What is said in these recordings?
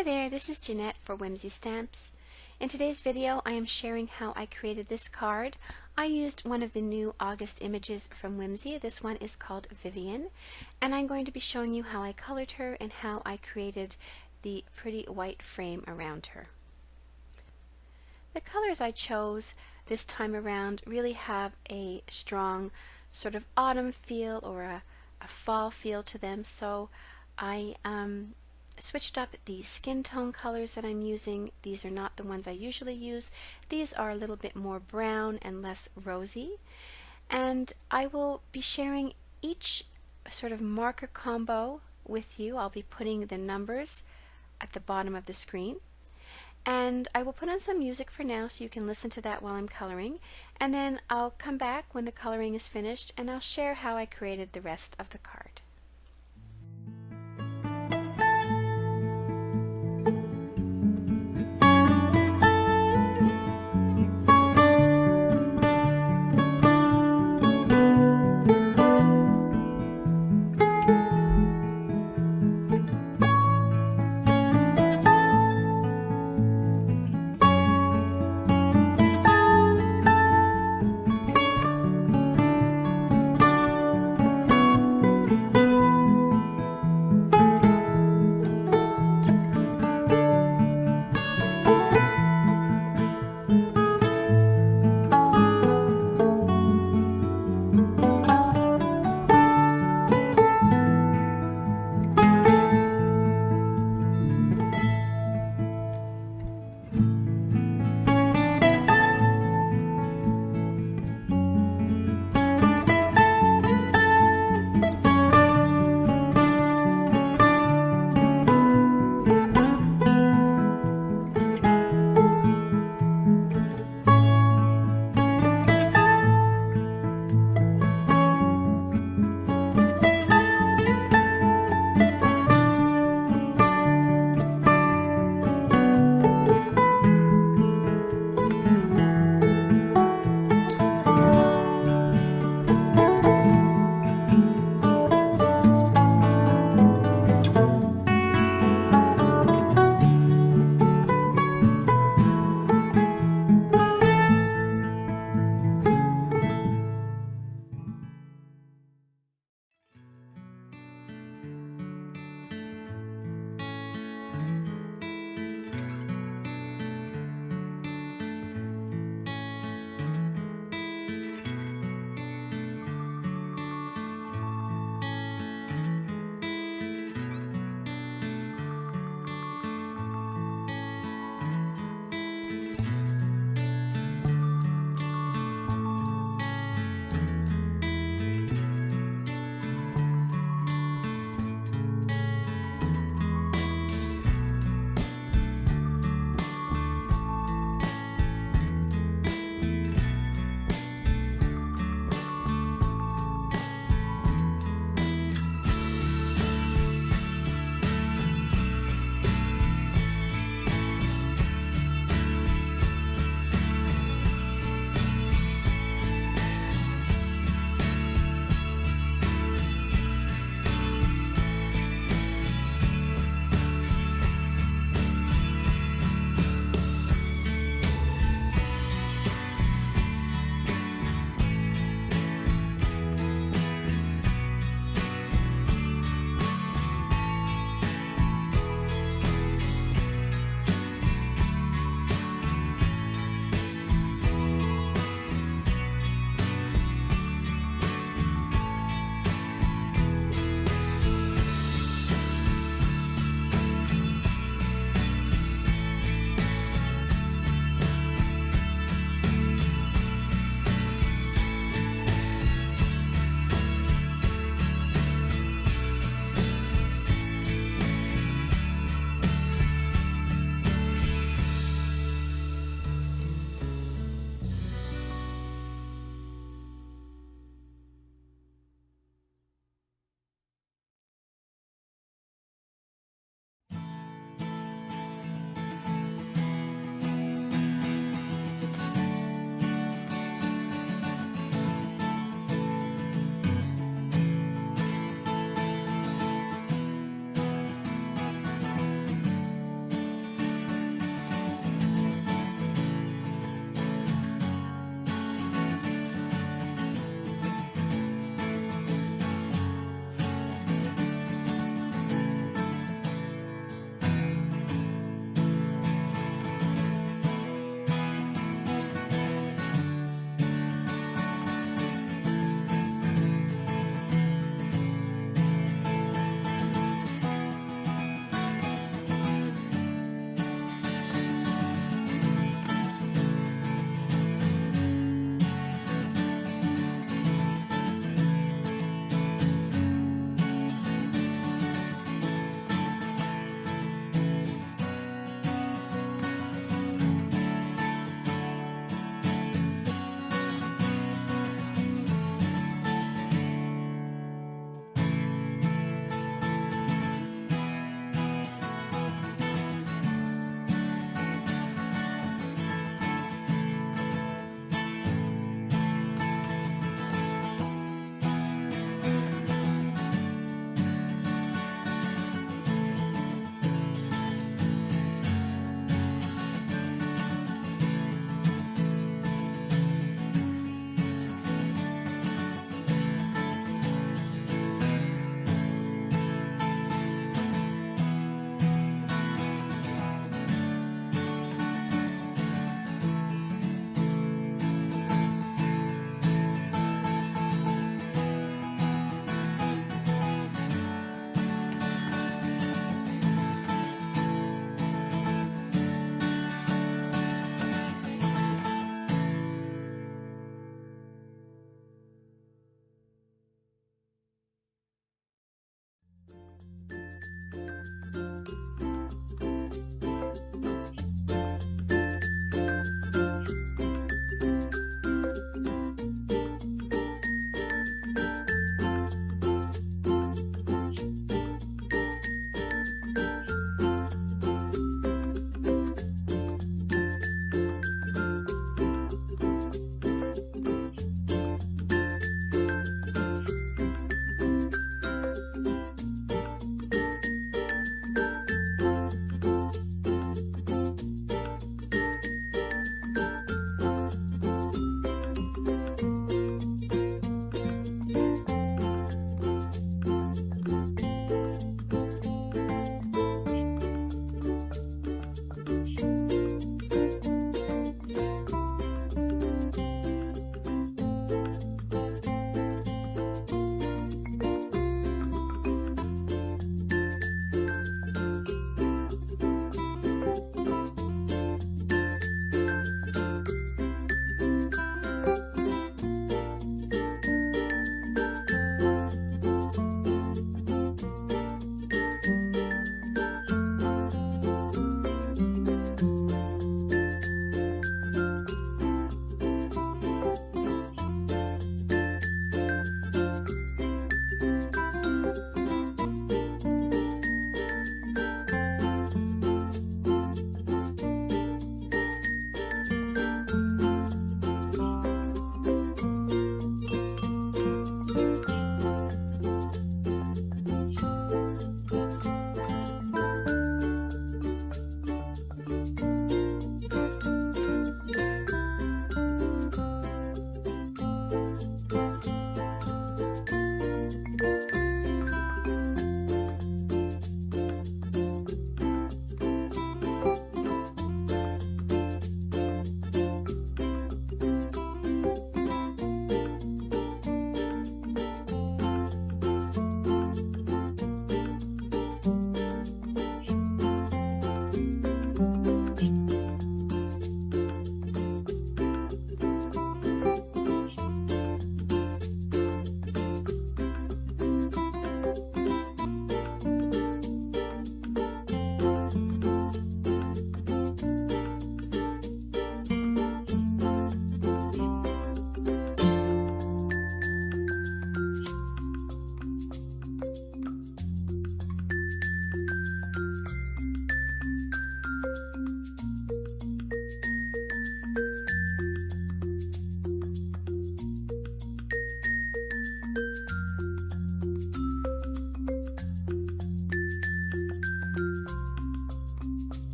Hi there, this is Jeanette for Whimsy Stamps. In today's video I am sharing how I created this card. I used one of the new August images from Whimsy. This one is called Viviane, and I'm going to be showing you how I colored her and how I created the pretty white frame around her. The colors I chose this time around really have a strong sort of autumn feel or a fall feel to them, so I switched up the skin tone colors that I'm using. These are not the ones I usually use. These are a little bit more brown and less rosy, and I will be sharing each sort of marker combo with you. I'll be putting the numbers at the bottom of the screen, and I will put on some music for now so you can listen to that while I'm coloring, and then I'll come back when the coloring is finished and I'll share how I created the rest of the card.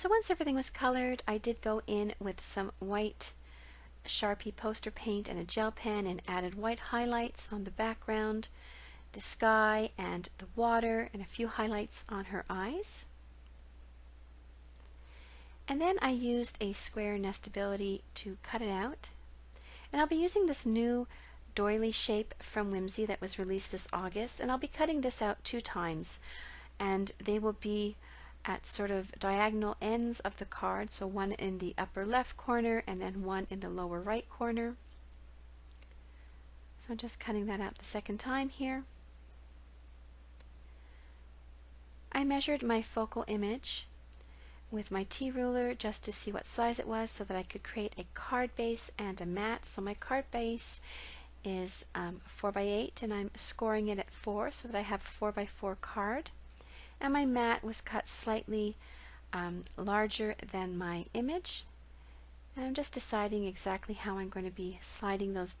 So once everything was colored, I did go in with some white Sharpie poster paint and a gel pen and added white highlights on the background, the sky and the water, and a few highlights on her eyes. And then I used a square nestability to cut it out. And I'll be using this new doily shape from Whimsy that was released this August, and I'll be cutting this out 2 times, and they will be at sort of diagonal ends of the card, so one in the upper left corner and then one in the lower right corner. So I'm just cutting that out the second time here. I measured my focal image with my T-ruler just to see what size it was so that I could create a card base and a mat. So my card base is 4x8 and I'm scoring it at 4 so that I have a 4x4 card. And my mat was cut slightly larger than my image. And I'm just deciding exactly how I'm going to be sliding those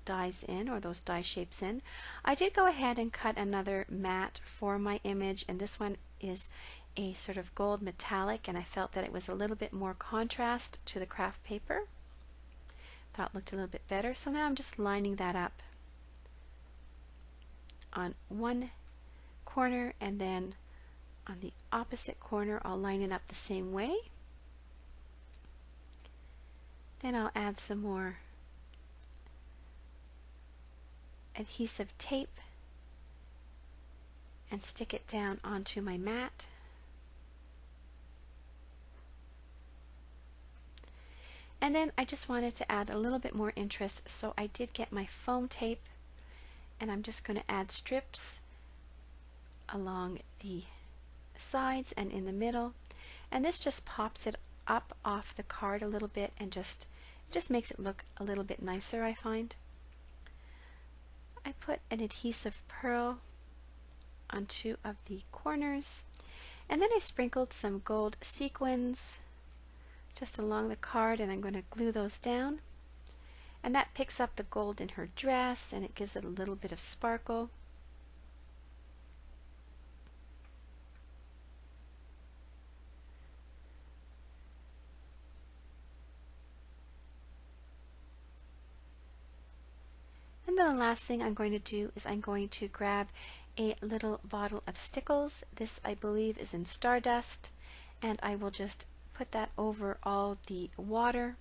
dies in, or those die shapes in. I did go ahead and cut another mat for my image, and this one is a sort of gold metallic, and I felt that it was a little bit more contrast to the craft paper. Thought it looked a little bit better, so now I'm just lining that up on one corner, and then on the opposite corner I'll line it up the same way. Then I'll add some more adhesive tape and stick it down onto my mat. And then I just wanted to add a little bit more interest, so I did get my foam tape, and I'm just going to add strips along the sides and in the middle, and this just pops it up off the card a little bit and just makes it look a little bit nicer, I find. I put an adhesive pearl on 2 of the corners, and then I sprinkled some gold sequins just along the card, and I'm going to glue those down, and that picks up the gold in her dress and it gives it a little bit of sparkle. And then the last thing I'm going to do is I'm going to grab a little bottle of stickles. This I believe is in Stardust, and I will just put that over all the water,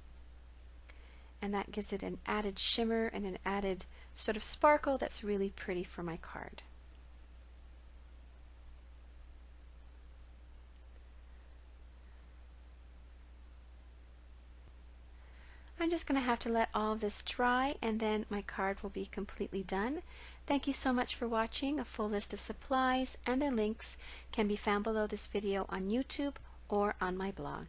and that gives it an added shimmer and an added sort of sparkle that's really pretty for my card. I'm just going to have to let all of this dry, and then my card will be completely done. Thank you so much for watching. A full list of supplies and their links can be found below this video on YouTube or on my blog.